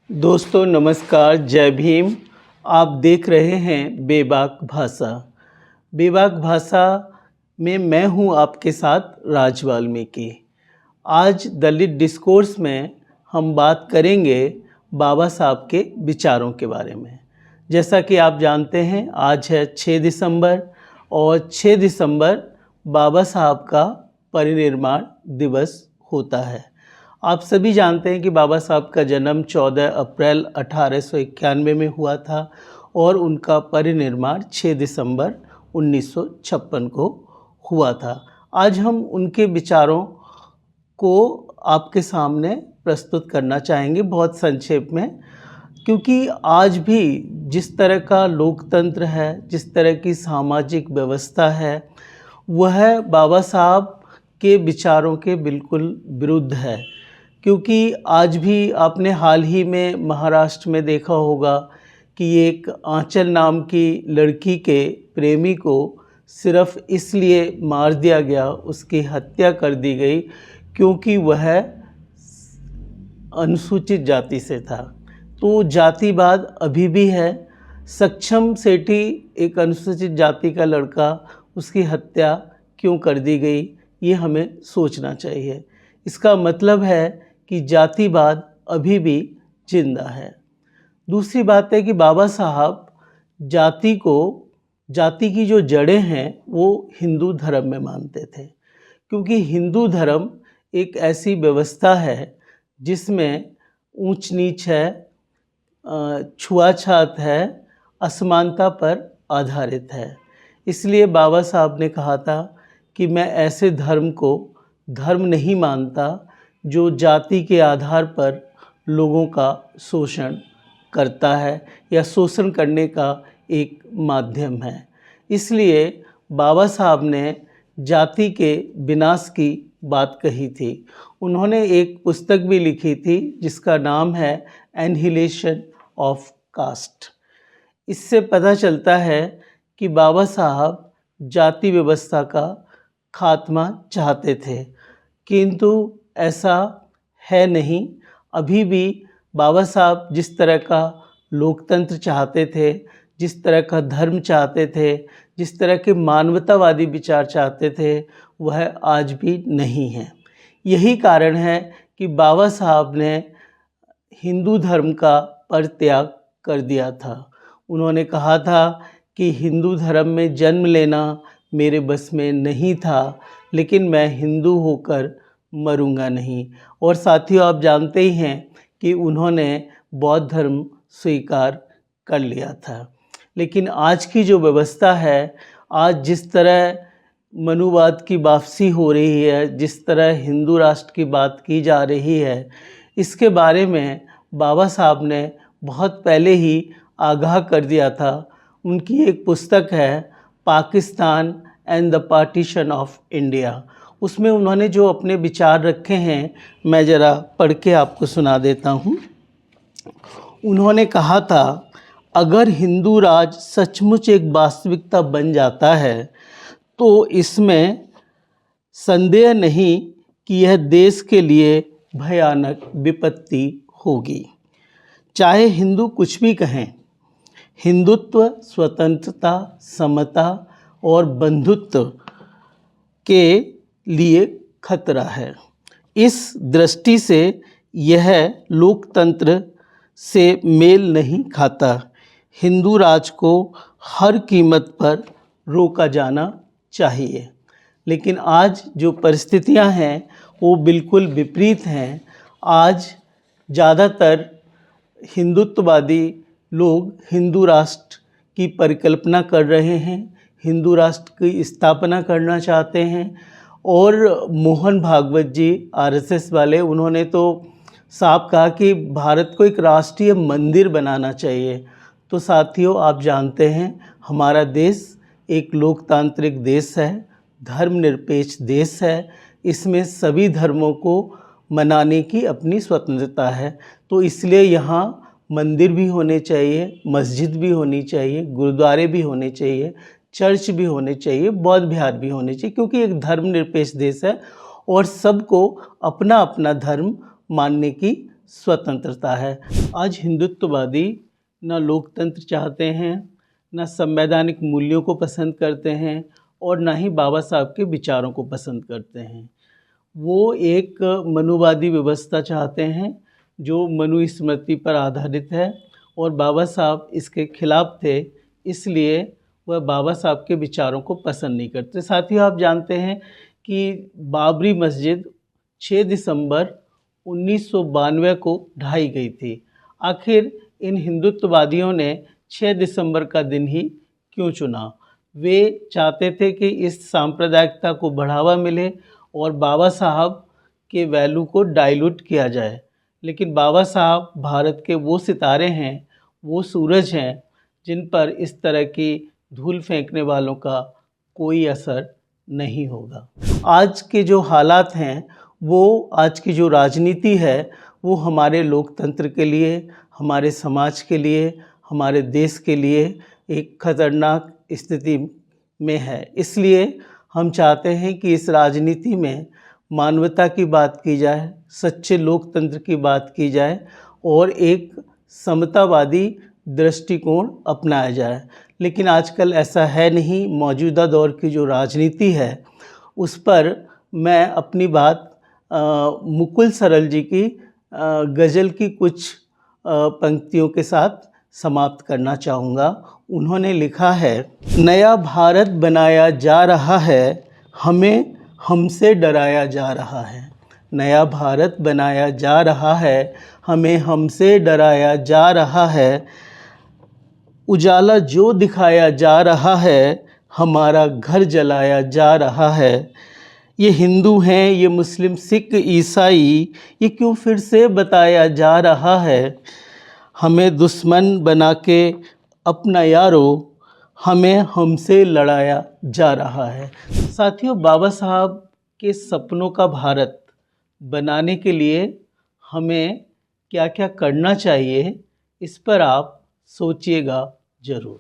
दोस्तों नमस्कार, जय भीम। आप देख रहे हैं बेबाक भाषा। बेबाक भाषा में मैं हूं आपके साथ राज वाल्मीकि। आज दलित डिस्कोर्स में हम बात करेंगे बाबा साहब के विचारों के बारे में। जैसा कि आप जानते हैं, आज है 6 दिसंबर और 6 दिसंबर बाबा साहब का परिनिर्वाण दिवस होता है। आप सभी जानते हैं कि बाबा साहब का जन्म 14 अप्रैल 1891 में हुआ था और उनका परिनिर्वाण 6 दिसंबर 1956 को हुआ था। आज हम उनके विचारों को आपके सामने प्रस्तुत करना चाहेंगे बहुत संक्षेप में, क्योंकि आज भी जिस तरह का लोकतंत्र है, जिस तरह की सामाजिक व्यवस्था है, वह बाबा साहब के विचारों के बिल्कुल विरुद्ध है। क्योंकि आज भी आपने हाल ही में महाराष्ट्र में देखा होगा कि एक आंचल नाम की लड़की के प्रेमी को सिर्फ इसलिए मार दिया गया, उसकी हत्या कर दी गई क्योंकि वह अनुसूचित जाति से था। तो जातिवाद अभी भी है। सक्षम सेठी एक अनुसूचित जाति का लड़का, उसकी हत्या क्यों कर दी गई, ये हमें सोचना चाहिए। इसका मतलब है कि जातिवाद अभी भी जिंदा है। दूसरी बात है कि बाबा साहब जाति की जो जड़ें हैं वो हिंदू धर्म में मानते थे, क्योंकि हिंदू धर्म एक ऐसी व्यवस्था है जिसमें ऊंच नीच है, छुआछात है, असमानता पर आधारित है। इसलिए बाबा साहब ने कहा था कि मैं ऐसे धर्म को धर्म नहीं मानता जो जाति के आधार पर लोगों का शोषण करता है या शोषण करने का एक माध्यम है। इसलिए बाबा साहब ने जाति के विनाश की बात कही थी। उन्होंने एक पुस्तक भी लिखी थी जिसका नाम है एनहिलेशन ऑफ कास्ट। इससे पता चलता है कि बाबा साहब जाति व्यवस्था का खात्मा चाहते थे, किंतु ऐसा है नहीं। अभी भी बाबा साहब जिस तरह का लोकतंत्र चाहते थे, जिस तरह का धर्म चाहते थे, जिस तरह के मानवतावादी विचार चाहते थे, वह आज भी नहीं है। यही कारण है कि बाबा साहब ने हिंदू धर्म का परित्याग कर दिया था। उन्होंने कहा था कि हिंदू धर्म में जन्म लेना मेरे बस में नहीं था, लेकिन मैं हिंदू होकर मरूंगा नहीं। और साथियों, आप जानते ही हैं कि उन्होंने बौद्ध धर्म स्वीकार कर लिया था। लेकिन आज की जो व्यवस्था है, आज जिस तरह मनुवाद की वापसी हो रही है, जिस तरह हिंदू राष्ट्र की बात की जा रही है, इसके बारे में बाबा साहब ने बहुत पहले ही आगाह कर दिया था। उनकी एक पुस्तक है Pakistan and the partition of India. उसमें उन्होंने जो अपने विचार रखे हैं, मैं ज़रा पढ़ के आपको सुना देता हूँ। उन्होंने कहा था, अगर हिंदू राज सचमुच एक वास्तविकता बन जाता है तो इसमें संदेह नहीं कि यह देश के लिए भयानक विपत्ति होगी। चाहे हिंदू कुछ भी कहें, हिंदुत्व स्वतंत्रता, समता और बंधुत्व के लिए खतरा है। इस दृष्टि से यह लोकतंत्र से मेल नहीं खाता। हिंदू राज को हर कीमत पर रोका जाना चाहिए। लेकिन आज जो परिस्थितियां हैं वो बिल्कुल विपरीत हैं। आज ज़्यादातर हिंदुत्ववादी लोग हिंदू राष्ट्र की परिकल्पना कर रहे हैं, हिंदू राष्ट्र की स्थापना करना चाहते हैं। और मोहन भागवत जी, आरएसएस वाले, उन्होंने तो साफ कहा कि भारत को एक राष्ट्रीय मंदिर बनाना चाहिए। तो साथियों, आप जानते हैं हमारा देश एक लोकतांत्रिक देश है, धर्मनिरपेक्ष देश है। इसमें सभी धर्मों को मनाने की अपनी स्वतंत्रता है। तो इसलिए यहाँ मंदिर भी होने चाहिए, मस्जिद भी होनी चाहिए, गुरुद्वारे भी होने चाहिए, चर्च भी होने चाहिए, बौद्ध विहार भी होने चाहिए, क्योंकि एक धर्मनिरपेक्ष देश है और सबको अपना अपना धर्म मानने की स्वतंत्रता है। आज हिंदुत्ववादी न लोकतंत्र चाहते हैं, न संवैधानिक मूल्यों को पसंद करते हैं और ना ही बाबा साहब के विचारों को पसंद करते हैं। वो एक मनुवादी व्यवस्था चाहते हैं जो मनुस्मृति पर आधारित है और बाबा साहब इसके खिलाफ थे, इसलिए वह बाबा साहब के विचारों को पसंद नहीं करते। साथियों, आप जानते हैं कि बाबरी मस्जिद 6 दिसंबर 1992 को ढाई गई थी। आखिर इन हिंदुत्ववादियों ने 6 दिसंबर का दिन ही क्यों चुना? वे चाहते थे कि इस सांप्रदायिकता को बढ़ावा मिले और बाबा साहब के वैल्यू को डाइल्यूट किया जाए। लेकिन बाबा साहब भारत के वो सितारे हैं, वो सूरज हैं, जिन पर इस तरह की धूल फेंकने वालों का कोई असर नहीं होगा। आज के जो हालात हैं, वो आज की जो राजनीति है, वो हमारे लोकतंत्र के लिए, हमारे समाज के लिए, हमारे देश के लिए एक खतरनाक स्थिति में है। इसलिए हम चाहते हैं कि इस राजनीति में मानवता की बात की जाए, सच्चे लोकतंत्र की बात की जाए और एक समतावादी दृष्टिकोण अपनाया जाए। लेकिन आजकल ऐसा है नहीं। मौजूदा दौर की जो राजनीति है, उस पर मैं अपनी बात मुकुल सरल जी की गज़ल की कुछ पंक्तियों के साथ समाप्त करना चाहूँगा। उन्होंने लिखा है, नया भारत बनाया जा रहा है, हमें हमसे डराया जा रहा है। नया भारत बनाया जा रहा है, हमें हमसे डराया जा रहा है। उजाला जो दिखाया जा रहा है, हमारा घर जलाया जा रहा है। ये हिंदू हैं, ये मुस्लिम, सिख, ईसाई, ये क्यों फिर से बताया जा रहा है। हमें दुश्मन बना के अपना यारो, हमें हमसे लड़ाया जा रहा है। साथियों, बाबा साहब के सपनों का भारत बनाने के लिए हमें क्या क्या करना चाहिए, इस पर आप सोचिएगा ज़रूर।